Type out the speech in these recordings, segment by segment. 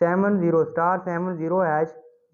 70*70#،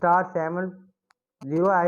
*70#